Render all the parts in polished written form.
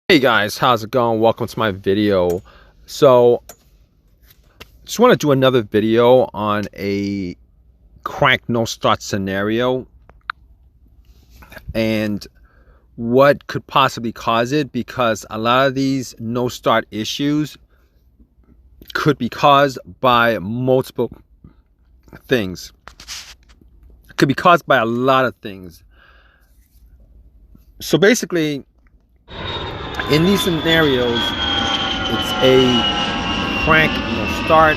Hey guys, how's it going? Welcome to my video. So just want to do another video on a crank no start scenario and what could possibly cause it, because a lot of these no start issues could be caused by multiple things. It could be caused by a lot of things. So basically, in these scenarios, it's a crank no start,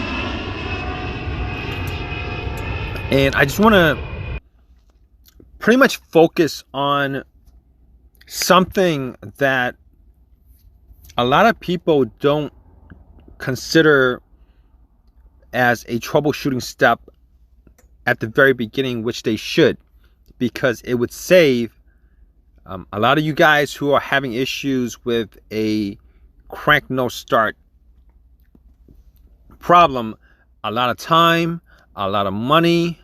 and I just want to pretty much focus on something that a lot of people don't consider as a troubleshooting step at the very beginning, which they should, because it would save a lot of you guys who are having issues with a crank no start problem a lot of time, a lot of money,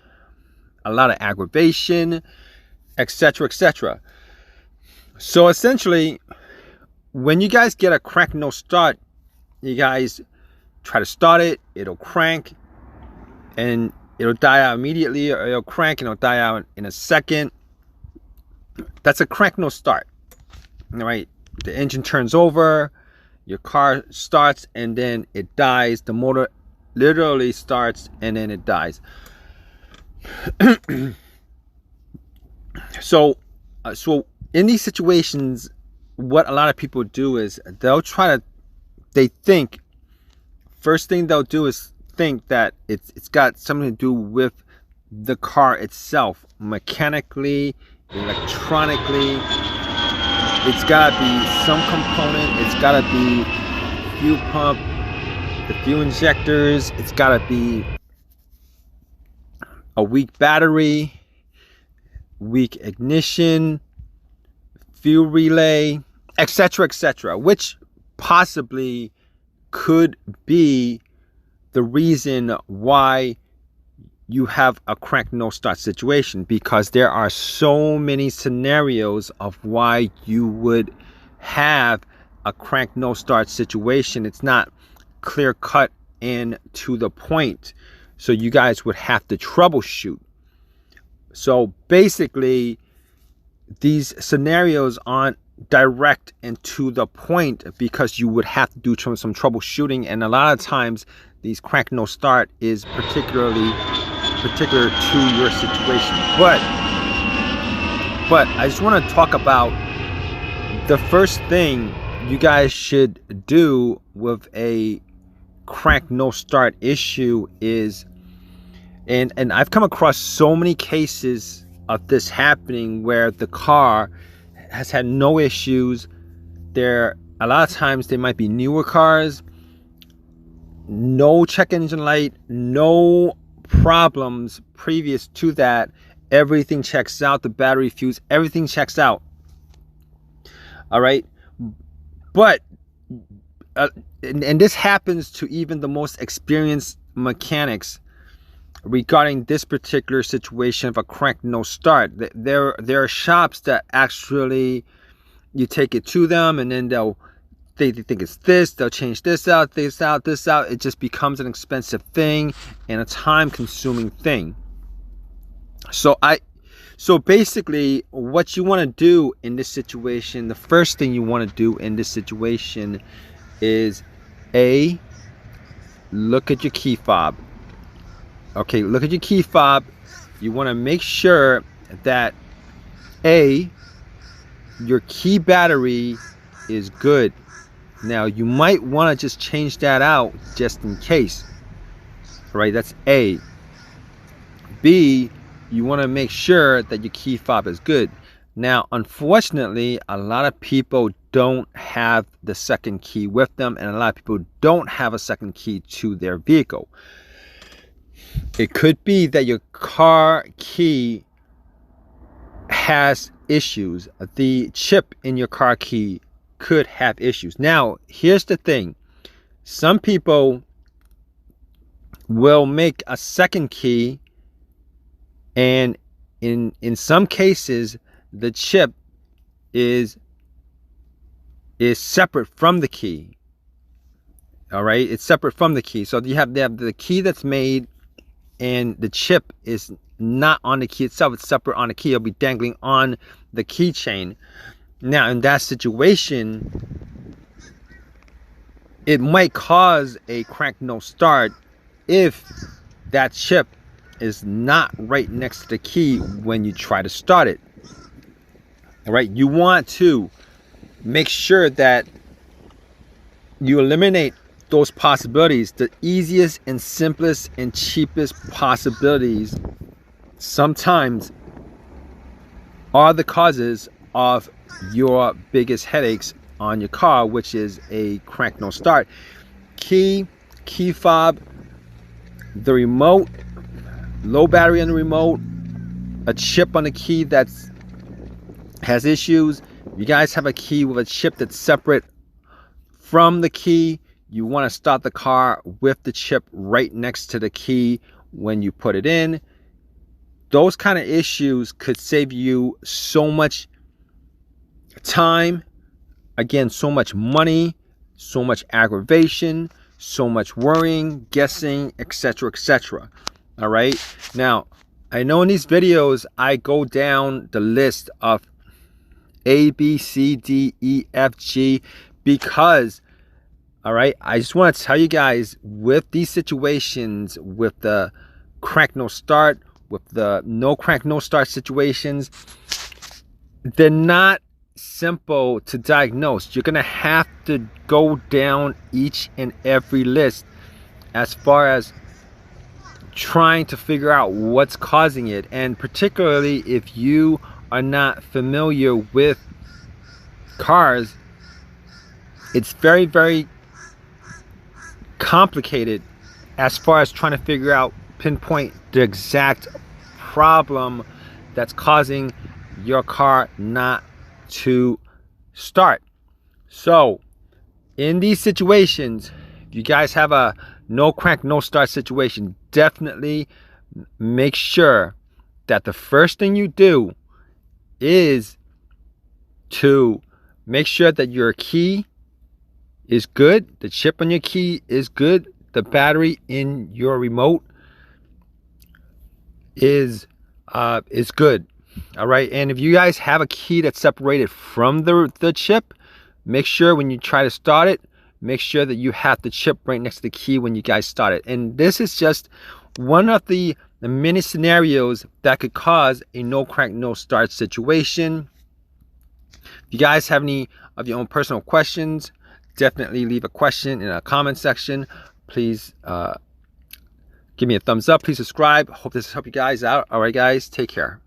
a lot of aggravation, etc., etc. So essentially, when you guys get a crank no start, you guys try to start it, it'll crank and it'll die out immediately, or it'll crank and it'll die out in a second. That's a crank no start. All right, the engine turns over, your car starts, and then it dies. The motor literally starts and then it dies. So in these situations, what a lot of people do is they think, first thing they'll do is think that it's got something to do with the car itself, mechanically, electronically. It's gotta be some component. It's gotta be fuel pump, the fuel injectors. It's gotta be a weak battery, weak ignition, fuel relay, etc., etc., which possibly could be the reason why you have a crank no start situation, because there are so many scenarios of why you would have a crank no start situation. It's not clear cut and to the point, so you guys would have to troubleshoot. So basically, these scenarios aren't direct and to the point, because you would have to do some troubleshooting, and a lot of times these crank no start is particular to your situation. But I just want to talk about the first thing you guys should do with a crank no start issue is, and I've come across so many cases of this happening where the car has had no issues. A lot of times they might be newer cars, no check engine light, no problems previous to that. Everything checks out, the battery, fuse, everything checks out. All right, but and this happens to even the most experienced mechanics regarding this particular situation of a crank no start. There are shops that actually, you take it to them and then they think it's this, they'll change this out, this out, this out. It just becomes an expensive thing and a time consuming thing. So basically, what you want to do in this situation, the first thing you want to do in this situation is look at your key fob. Okay, look at your key fob. You want to make sure that your key battery is good. Now, you might want to just change that out just in case. All right, that's A. B, you want to make sure that your key fob is good. Now, unfortunately, a lot of people don't have the second key with them, and a lot of people don't have a second key to their vehicle. It could be that your car key has issues. The chip in your car key could have issues. Now, here's the thing. Some people will make a second key, and in some cases the chip is is separate from the key. All right, it's separate from the key. So they have the key that's made, and the chip is not on the key itself. It's separate on the key. It'll be dangling on the keychain. Now, in that situation, it might cause a crank no start if that chip is not right next to the key when you try to start it. All right, you want to make sure that you eliminate those possibilities. The easiest and simplest and cheapest possibilities sometimes are the causes of your biggest headaches on your car, which is a crank no start. Key fob, the remote, low battery on the remote, a chip on the key that has issues. If you guys have a key with a chip that's separate from the key, you want to start the car with the chip right next to the key when you put it in. Those kind of issues could save you so much time, again, so much money, so much aggravation, so much worrying, guessing, etc., etc. All right, now I know in these videos I go down the list of A, B, C, D, E, F, G, because, all right, I just want to tell you guys, with these situations, with the crank no start, with the no crank no start situations, they're not simple to diagnose. You're gonna have to go down each and every list as far as trying to figure out what's causing it. And particularly if you are not familiar with cars, it's very, very complicated as far as trying to figure out, pinpoint the exact problem that's causing your car not to start. So in these situations, if you guys have a no crank no start situation, definitely make sure that the first thing you do is to make sure that your key is good, the chip on your key is good, the battery in your remote is good. All right, and if you guys have a key that's separated from the chip, make sure when you try to start it, make sure that you have the chip right next to the key when you guys start it. And this is just one of the many scenarios that could cause a no crank no start situation. If you guys have any of your own personal questions, definitely leave a question in a comment section. Please give me a thumbs up. Please subscribe. Hope this helped you guys out. All right, guys, take care.